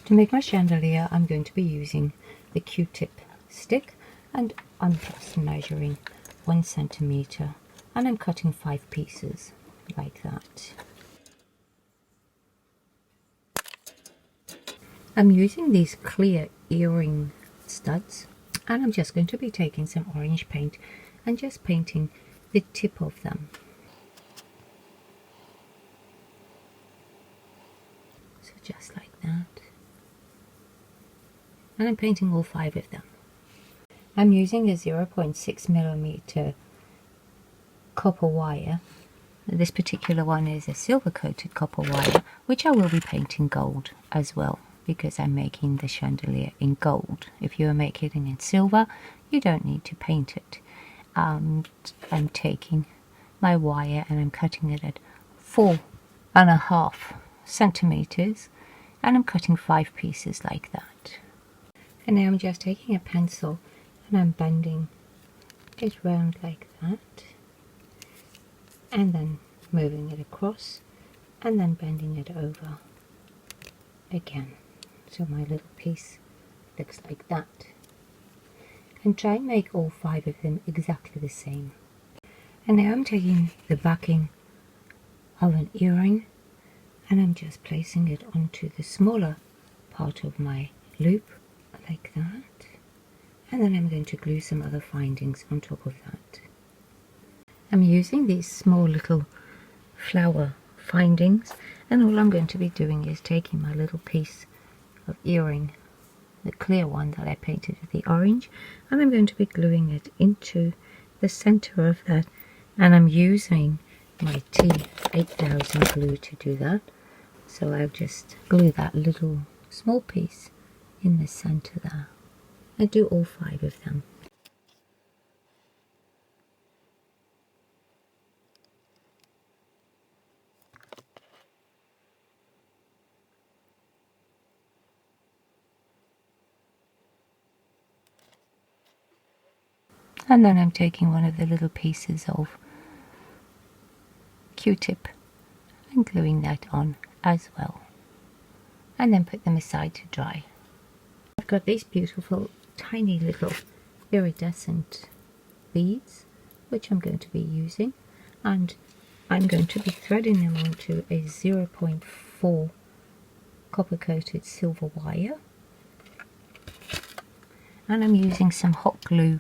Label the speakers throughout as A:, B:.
A: To make my chandelier, I'm going to be using the Q-tip stick, and I'm just measuring 1 centimeter, and I'm cutting 5 pieces like that. I'm using these clear earring studs, and I'm just going to be taking some orange paint and just painting the tip of them. So just like that. And I'm painting all 5 of them. I'm using a 0.6 millimeter copper wire. This particular one is a silver coated copper wire, which I will be painting gold as well, because I'm making the chandelier in gold. If you are making it in silver, you don't need to paint it. I'm taking my wire and I'm cutting it at 4.5 centimeters, and I'm cutting 5 pieces like that. And now I'm just taking a pencil and I'm bending it round like that, and then moving it across and then bending it over again, so my little piece looks like that. And try and make all 5 of them exactly the same. And now I'm taking the backing of an earring and I'm just placing it onto the smaller part of my loop like that, and then I'm going to glue some other findings on top of that. I'm using these small little flower findings, and all I'm going to be doing is taking my little piece of earring, the clear one that I painted with the orange, and I'm going to be gluing it into the center of that, and I'm using my T8000 glue to do that. So I'll just glue that little small piece in the center there. I do all 5 of them. And then I'm taking one of the little pieces of Q-tip and gluing that on as well, and then put them aside to dry. I've got these beautiful tiny little iridescent beads which I'm going to be using, and I'm going to be threading them onto a 0.4 copper coated silver wire, and I'm using some hot glue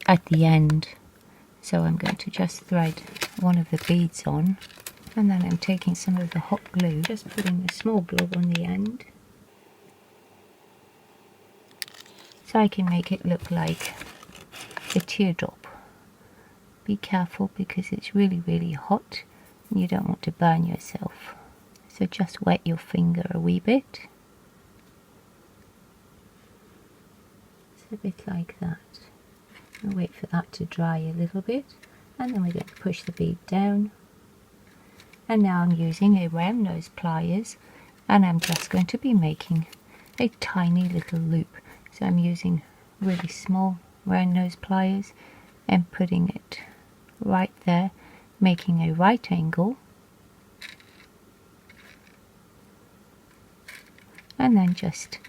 A: at the end. So I'm going to just thread one of the beads on, and then I'm taking some of the hot glue, just putting a small blob on the end so I can make it look like a teardrop. Be careful because it's really hot and you don't want to burn yourself, so just wet your finger a wee bit. It's a bit like that. And wait for that to dry a little bit, and then we're going to push the bead down. And now I'm using a round nose pliers, and I'm just going to be making a tiny little loop. So I'm using really small round nose pliers and putting it right there, making a right angle, and then just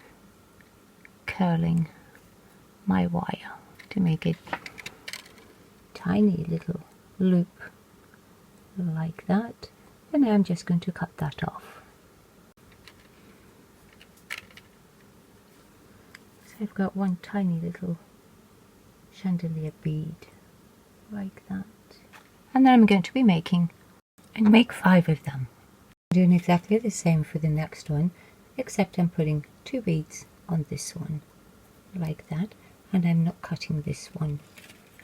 A: curling my wire to make a tiny little loop like that. And now I'm just going to cut that off. So I've got one tiny little chandelier bead like that, and then I'm going to be making and make 5 of them. I'm doing exactly the same for the next one, except I'm putting 2 beads on this one like that, and I'm not cutting this one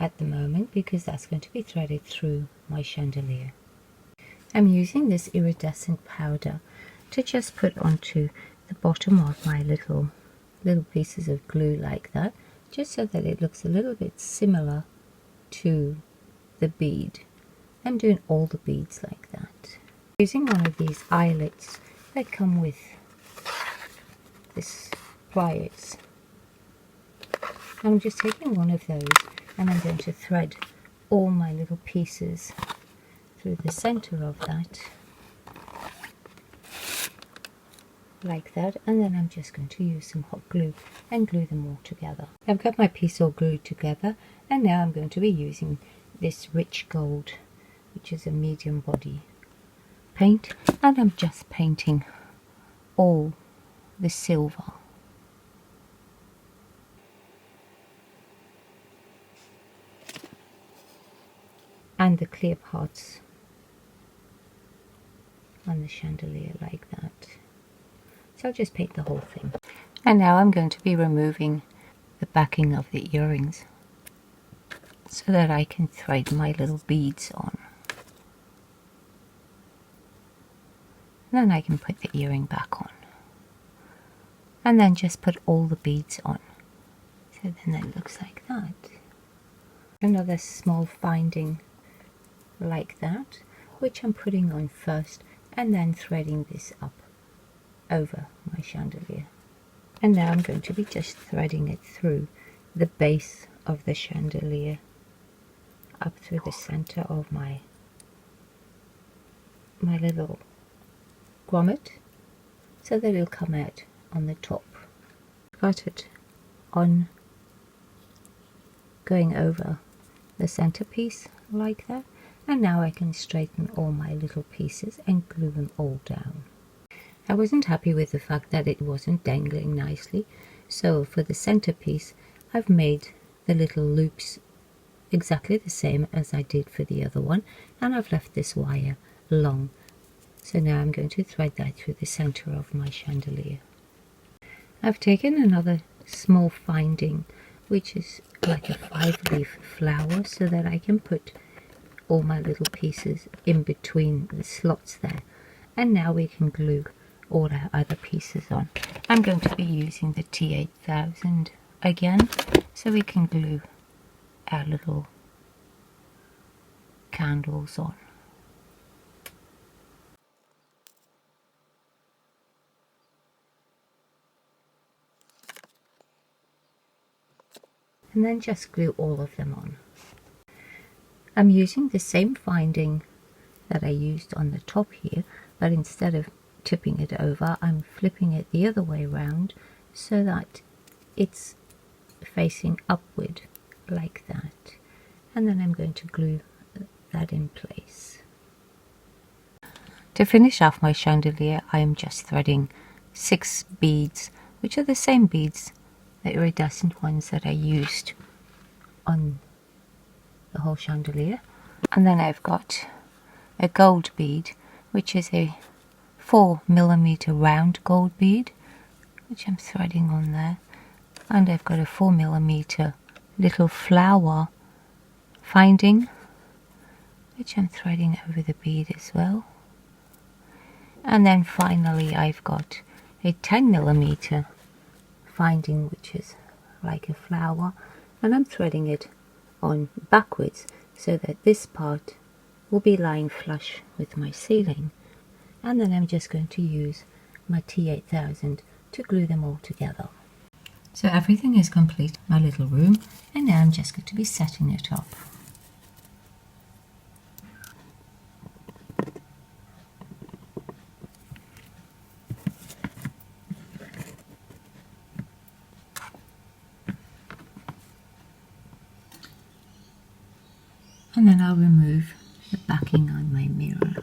A: at the moment because that's going to be threaded through my chandelier. I'm using this iridescent powder to just put onto the bottom of my little pieces of glue like that, just so that it looks a little bit similar to the bead. I'm doing all the beads like that. Using one of these eyelets that come with this pliers. I'm just taking one of those and I'm going to thread all my little pieces through the center of that. like that, and then I'm just going to use some hot glue and glue them all together. I've got my piece all glued together, and now I'm going to be using this rich gold, which is a medium body paint, and I'm just painting all the silver. And the clear parts on the chandelier like that. So I'll just paint the whole thing. And now I'm going to be removing the backing of the earrings so that I can thread my little beads on. And then I can put the earring back on. And then just put all the beads on. So then it looks like that. Another small finding like that, which I'm putting on first and then threading this up over my chandelier. And now I'm going to be just threading it through the base of the chandelier up through the center of my little grommet so that it'll come out on the top. Got it on going over the centerpiece like that, and now I can straighten all my little pieces and glue them all down. I wasn't happy with the fact that it wasn't dangling nicely, so for the centerpiece I've made the little loops exactly the same as I did for the other one, and I've left this wire long. So now I'm going to thread that through the center of my chandelier. I've taken another small finding, which is like a 5-leaf flower, so that I can put all my little pieces in between the slots there. And now we can glue all our other pieces on. I'm going to be using the T8000 again, so we can glue our little candles on. And then just glue all of them on. I'm using the same finding that I used on the top here, but instead of tipping it over, I'm flipping it the other way around so that it's facing upward like that. And then I'm going to glue that in place. To finish off my chandelier, I am just threading 6 beads, which are the same beads, the iridescent ones that I used on the whole chandelier. And then I've got a gold bead, which is a 4mm round gold bead, which I'm threading on there. And I've got a 4mm little flower finding, which I'm threading over the bead as well. And then finally I've got a 10mm finding, which is like a flower, and I'm threading it on backwards so that this part will be lying flush with my ceiling. And then I'm just going to use my T8000 to glue them all together. So everything is complete in my little room, and now I'm just going to be setting it up. And then I'll remove the backing on my mirror.